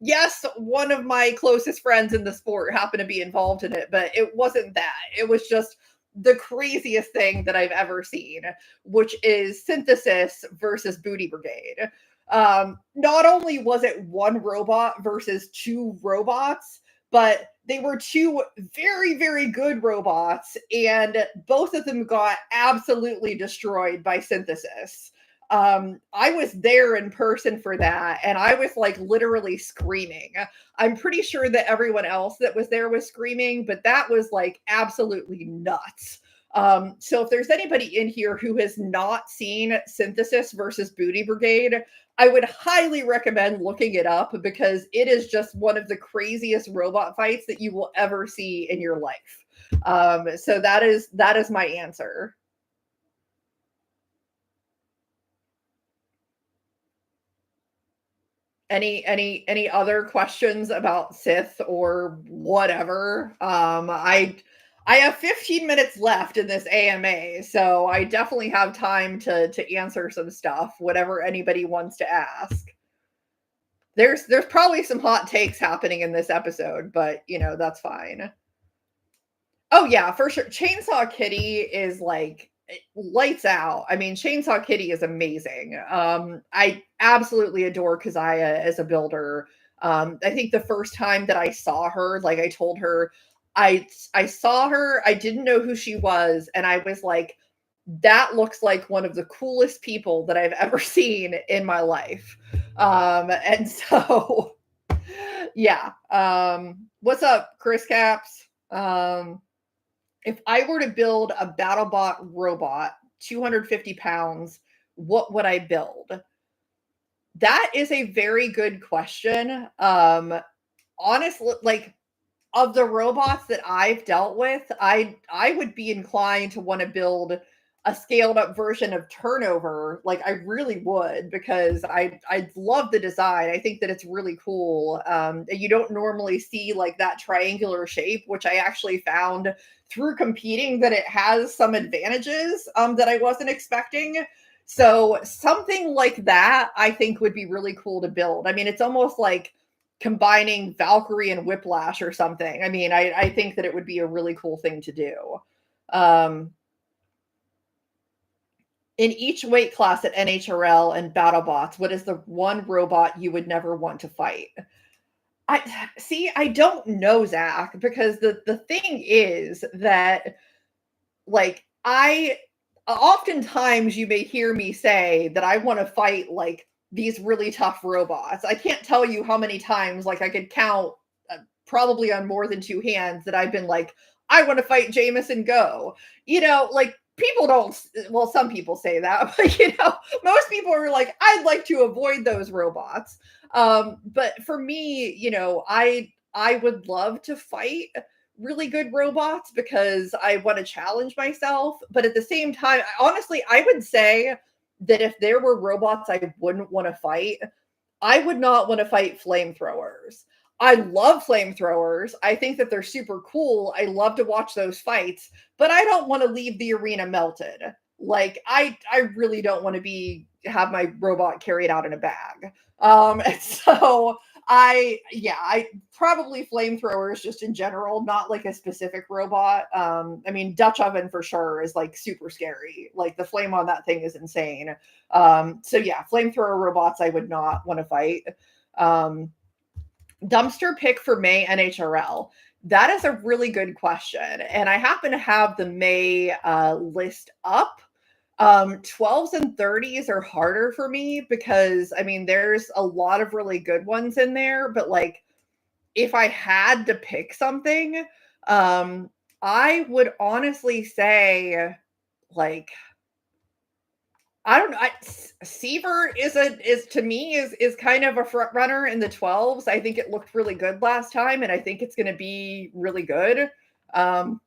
yes, one of my closest friends in the sport happened to be involved in it, but it wasn't that. It was just the craziest thing that I've ever seen, which is Synthesis versus Booty Brigade. Not only was it one robot versus two robots, but they were two very, very good robots, and both of them got absolutely destroyed by Synthesis. I was there in person for that, and I was like literally screaming. I'm pretty sure that everyone else that was there was screaming, but that was like absolutely nuts. So if there's anybody in here who has not seen Synthesis versus Booty Brigade, I would highly recommend looking it up because it is just one of the craziest robot fights that you will ever see in your life. So that is my answer. Any other questions about Sith or whatever? I have 15 minutes left in this AMA, so I definitely have time to answer some stuff, whatever anybody wants to ask. There's probably some hot takes happening in this episode, but that's fine. Oh yeah, for sure. Chainsaw Kitty is like lights out. I mean, Chainsaw Kitty is amazing. I absolutely adore Kazaya as a builder. I think the first time that I saw her, like I told her, I saw her, I didn't know who she was, and I was like, that looks like one of the coolest people that I've ever seen in my life. And so yeah. What's up, Chris Caps? If I were to build a BattleBot robot, 250 pounds, what would I build? That is a very good question. Honestly, like of the robots that I've dealt with, I would be inclined to want to build a scaled up version of Turnover. Like I really would because I love the design. I think that it's really cool. You don't normally see like that triangular shape, which I actually found through competing that it has some advantages that I wasn't expecting. So something like that I think would be really cool to build. I mean, it's almost like combining Valkyrie and Whiplash or something. I mean, I think that it would be a really cool thing to do. Um, in each weight class at NHRL and BattleBots, what is the one robot you would never want to fight? I see. I don't know, Zach, because the thing is that like I oftentimes you may hear me say that I want to fight like these really tough robots. I can't tell you how many times like I could count probably on more than two hands that I've been like I want to fight Jameson Go. Like people don't well some people say that, but most people are like I'd like to avoid those robots. But for me, I would love to fight really good robots because I want to challenge myself. But at the same time, honestly, I would say that if there were robots I wouldn't want to fight, I would not want to fight flamethrowers. I love flamethrowers. I think that they're super cool. I love to watch those fights, but I don't want to leave the arena melted. Like I really don't want to be have my robot carried out in a bag. And so I probably flamethrowers just in general, not like a specific robot. I mean Dutch oven for sure is like super scary. Like the flame on that thing is insane. So yeah, flamethrower robots I would not want to fight. Um, Dumpster pick for May NHRL. That is a really good question. And I happen to have the May list up. 12s and 30s are harder for me because I mean there's a lot of really good ones in there, but like if I had to pick something, I would honestly say like I don't know. Seaver is to me is kind of a front runner in the 12s. I think it looked really good last time, and I think it's going to be really good. Um,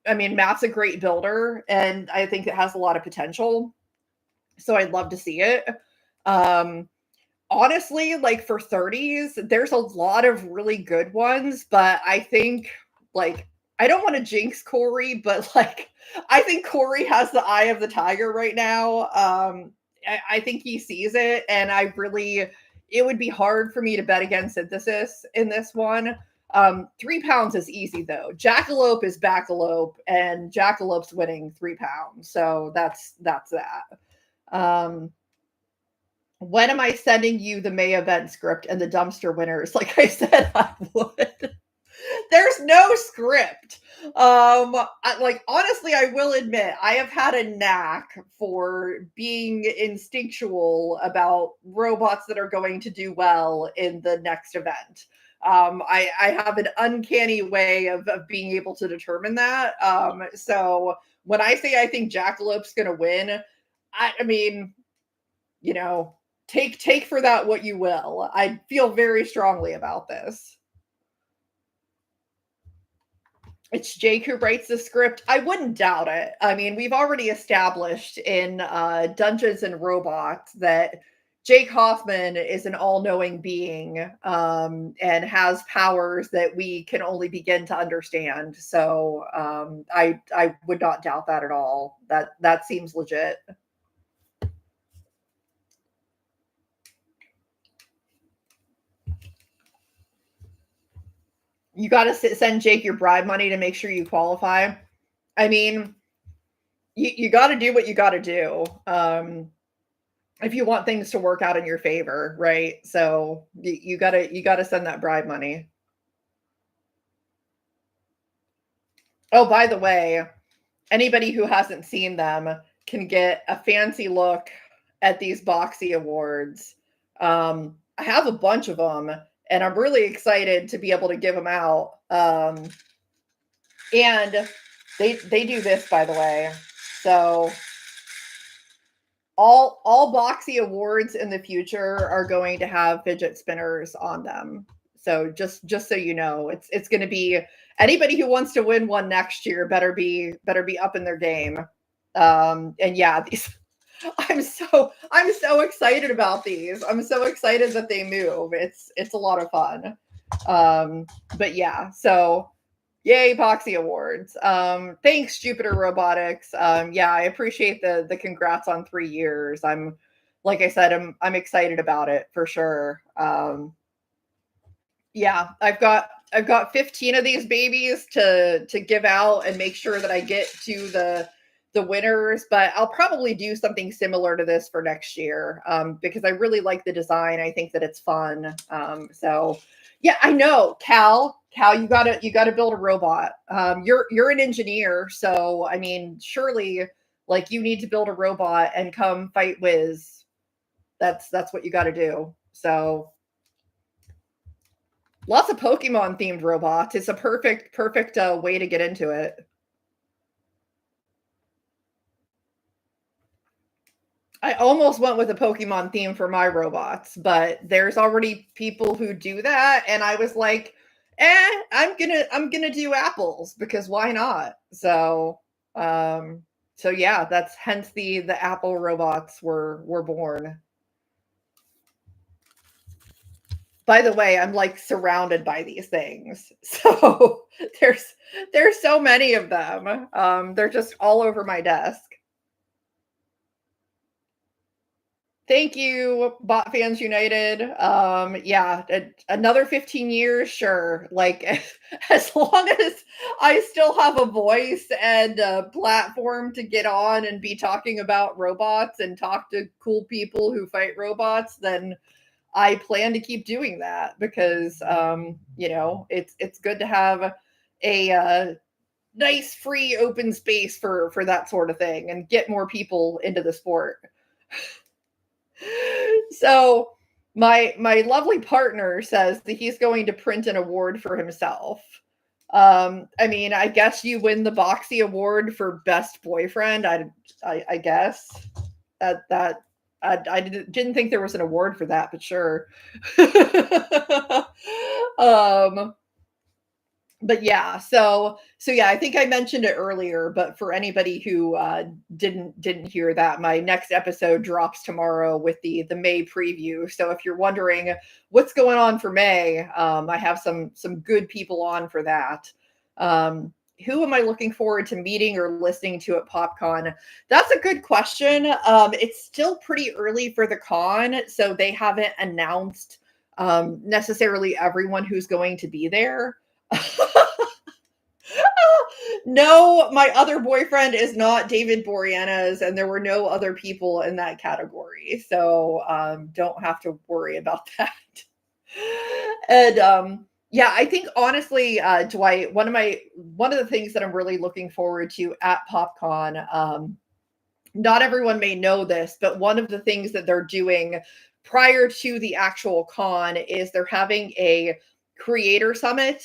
I mean, Matt's a great builder, and I think it has a lot of potential. So I'd love to see it. Um, Honestly, like for 30s, there's a lot of really good ones, but I think like I don't want to jinx Corey, but like I think Corey has the eye of the tiger right now. I think he sees it, and I really it would be hard for me to bet against Synthesis in this one. 3 pounds is easy though. Jackalope is Backalope, and Jackalope's winning 3 pounds, so that's that. Um, when am I sending you the May event script and the dumpster winners? Like I said, I would. There's no script. Like honestly, I will admit I have had a knack for being instinctual about robots that are going to do well in the next event. I have an uncanny way of being able to determine that. So when I say I think Jackalope's going to win, I mean, you know, take for that what you will. I feel very strongly about this. It's Jake who writes the script. I wouldn't doubt it. I mean, we've already established in Dungeons and Robots that Jake Hoffman is an all-knowing being and has powers that we can only begin to understand. So I would not doubt that at all. That seems legit. You got to send Jake your bribe money to make sure you qualify. I mean, you got to do what you got to do if you want things to work out in your favor, right? So you gotta send that bribe money. Oh, by the way, anybody who hasn't seen them can get a fancy look at these Boxy Awards. I have a bunch of them, and I'm really excited to be able to give them out. And they do this, by the way. So all Boxy Awards in the future are going to have fidget spinners on them. So just so you know, it's going to be anybody who wants to win one next year better be up in their game. And yeah, these I'm so excited about these. I'm so excited that they move. It's a lot of fun. But yeah, so yay, Boxy Awards. Thanks, Jupiter Robotics. Yeah, I appreciate the congrats on 3 years. Like I said, I'm excited about it for sure. Yeah, I've got 15 of these babies to give out and make sure that I get to the winners, but I'll probably do something similar to this for next year because I really like the design. I think that it's fun. So yeah, I know, Cal, you gotta build a robot. You're an engineer, so I mean, surely like you need to build a robot and come fight Wiz. That's what you got to do. So lots of Pokemon themed robots. It's a perfect way to get into it. I almost went with a Pokemon theme for my robots, but there's already people who do that, and I was like, I'm gonna do apples because why not? Um, so yeah, that's hence the apple robots were born. By the way, I'm like surrounded by these things. So there's there's so many of them. They're just all over my desk. Thank you, Bot Fans United. Yeah, another 15 years, sure. Like as long as I still have a voice and a platform to get on and be talking about robots and talk to cool people who fight robots, then I plan to keep doing that because it's good to have a nice free open space for that sort of thing and get more people into the sport. So my lovely partner says that he's going to print an award for himself. I mean, I guess you win the Boxy Award for best boyfriend. I guess that I didn't think there was an award for that, but sure. um, but yeah, so yeah, I think I mentioned it earlier, but for anybody who didn't hear that, my next episode drops tomorrow with the May preview. So if you're wondering what's going on for May, I have some good people on for that. Who am I looking forward to meeting or listening to at PopCon? That's a good question. It's still pretty early for the con, so they haven't announced necessarily everyone who's going to be there. No, my other boyfriend is not David Boreanaz, and there were no other people in that category. So don't have to worry about that. And yeah, I think honestly, Dwight, one of the things that I'm really looking forward to at PopCon, not everyone may know this, but one of the things that they're doing prior to the actual con is they're having a creator summit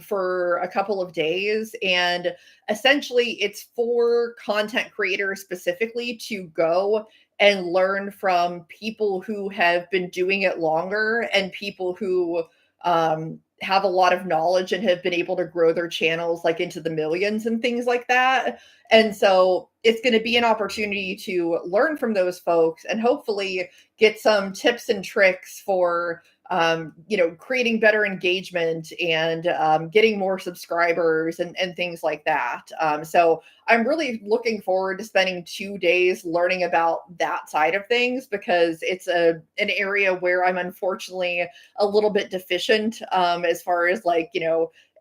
for a couple of days. And essentially, it's for content creators specifically to go and learn from people who have been doing it longer and people who have a lot of knowledge and have been able to grow their channels like into the millions and things like that. And so it's going to be an opportunity to learn from those folks and hopefully get some tips and tricks for creating better engagement and getting more subscribers and things like that. So I'm really looking forward to spending 2 days learning about that side of things because it's an area where I'm unfortunately a little bit deficient as far as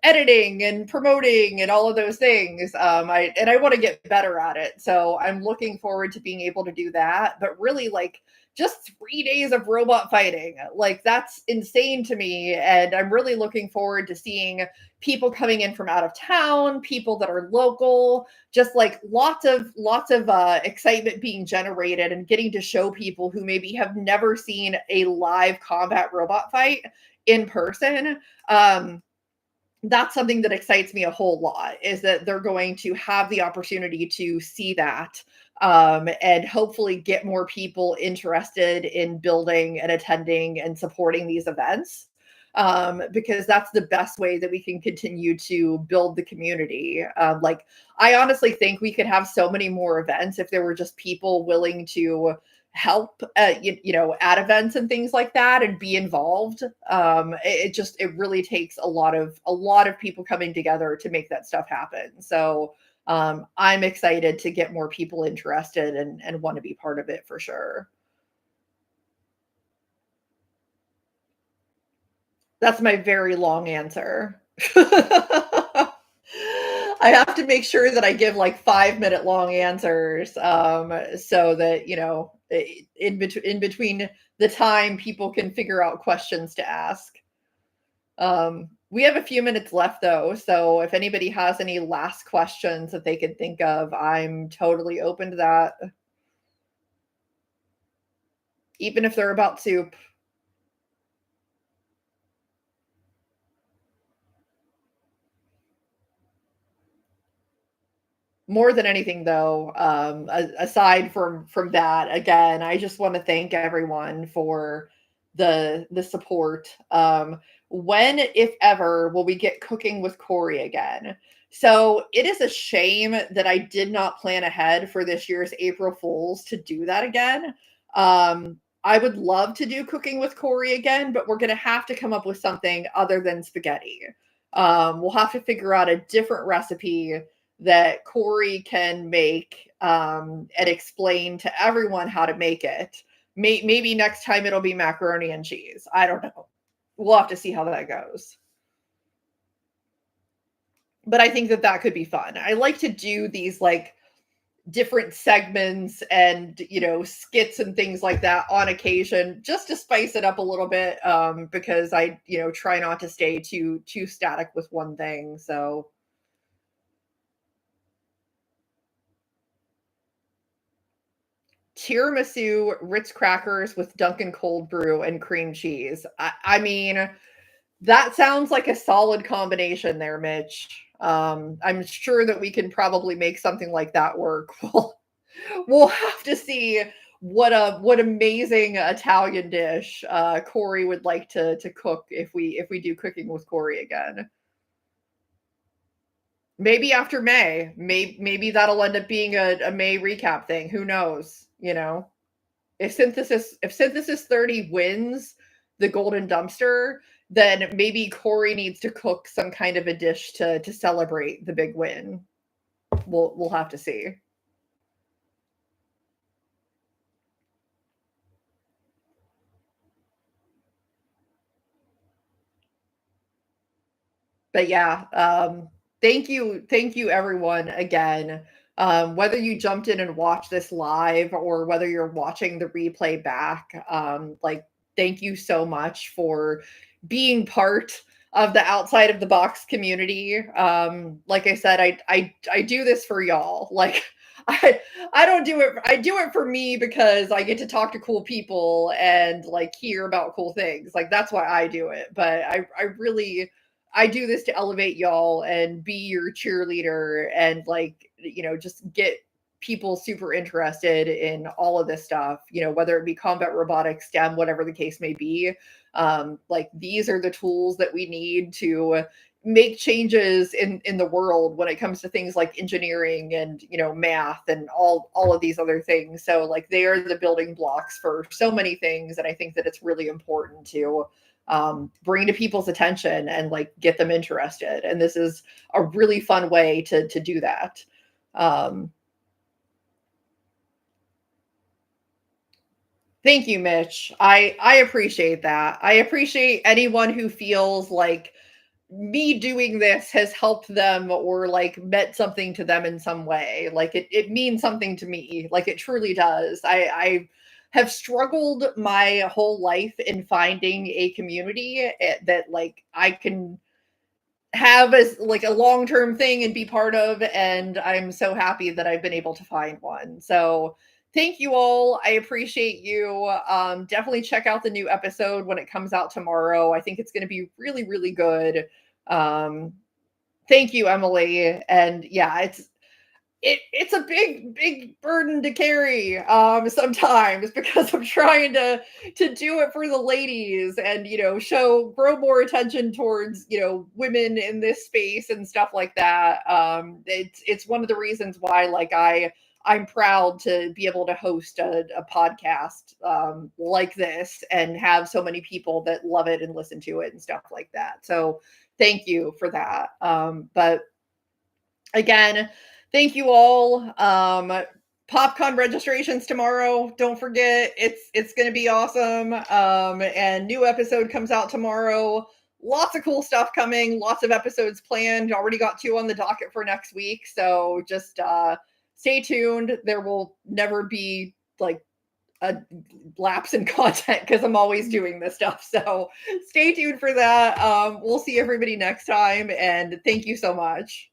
editing and promoting and all of those things. I want to get better at it. So I'm looking forward to being able to do that. But really, like just 3 days of robot fighting, like that's insane to me. And I'm really looking forward to seeing people coming in from out of town, people that are local, just like lots of excitement being generated and getting to show people who maybe have never seen a live combat robot fight in person. That's something that excites me a whole lot is that they're going to have the opportunity to see that and hopefully get more people interested in building and attending and supporting these events because that's the best way that we can continue to build the community. Like, I honestly think we could have so many more events if there were just people willing to help at events and things like that and be involved. It really takes a lot of people coming together to make that stuff happen. So I'm excited to get more people interested and want to be part of it for sure. That's my very long answer. I have to make sure that I give like 5 minute long answers so that, in between the time people can figure out questions to ask. We have a few minutes left though. So if anybody has any last questions that they could think of, I'm totally open to that. Even if they're about soup. More than anything though, aside from that, again, I just want to thank everyone for the support. when, if ever, will we get cooking with Corey again? So it is a shame that I did not plan ahead for this year's April Fools to do that again. I would love to do cooking with Corey again, but we're going to have to come up with something other than spaghetti. We'll have to figure out a different recipe that Corey can make and explain to everyone how to make it. Maybe next time it'll be macaroni and cheese. I don't know. We'll have to see how that goes. But I think that that could be fun. I like to do these like different segments and skits and things like that on occasion, just to spice it up a little bit, because I try not to stay too static with one thing. So tiramisu, Ritz crackers with Dunkin' cold brew and cream cheese. I mean, that sounds like a solid combination there, Mitch. I'm sure that we can probably make something like that work. We'll have to see what amazing Italian dish Corey would like to cook if we do cooking with Corey again. Maybe after May. Maybe that'll end up being a May recap thing. Who knows? If Synthesis 30 wins the Golden Dumpster, then maybe Corey needs to cook some kind of a dish to celebrate the big win. We'll have to see. But yeah, thank you everyone again. Whether you jumped in and watched this live or whether you're watching the replay back, like thank you so much for being part of the outside of the box community. Like I said, I do this for y'all. Like I don't do it. I do it for me because I get to talk to cool people and like hear about cool things. Like that's why I do it. But I really I do this to elevate y'all and be your cheerleader and like, just get people super interested in all of this stuff, whether it be combat robotics, STEM, whatever the case may be. Like these are the tools that we need to make changes in the world when it comes to things like engineering and math and all of these other things. So like they are the building blocks for so many things, and I think that it's really important to bring to people's attention and like get them interested. And this is a really fun way to do that. Thank you, Mitch. I appreciate that. I appreciate anyone who feels like me doing this has helped them or like meant something to them in some way. Like it means something to me. Like it truly does. I have struggled my whole life in finding a community that like I can have as like a long-term thing and be part of, and I'm so happy that I've been able to find one. So thank you all. I appreciate you. Definitely check out the new episode when it comes out tomorrow. I think it's going to be really, really good. Um, Thank you, Emily. And yeah, it's a big burden to carry sometimes because I'm trying to do it for the ladies and grow more attention towards women in this space and stuff like that. It's one of the reasons why like I'm proud to be able to host a podcast like this and have so many people that love it and listen to it and stuff like that. So thank you for that. But again, thank you all. PopCon registrations tomorrow. Don't forget, it's going to be awesome. And new episode comes out tomorrow. Lots of cool stuff coming. Lots of episodes planned. Already got 2 on the docket for next week. So just stay tuned. There will never be like a lapse in content because I'm always doing this stuff. So stay tuned for that. We'll see everybody next time. And thank you so much.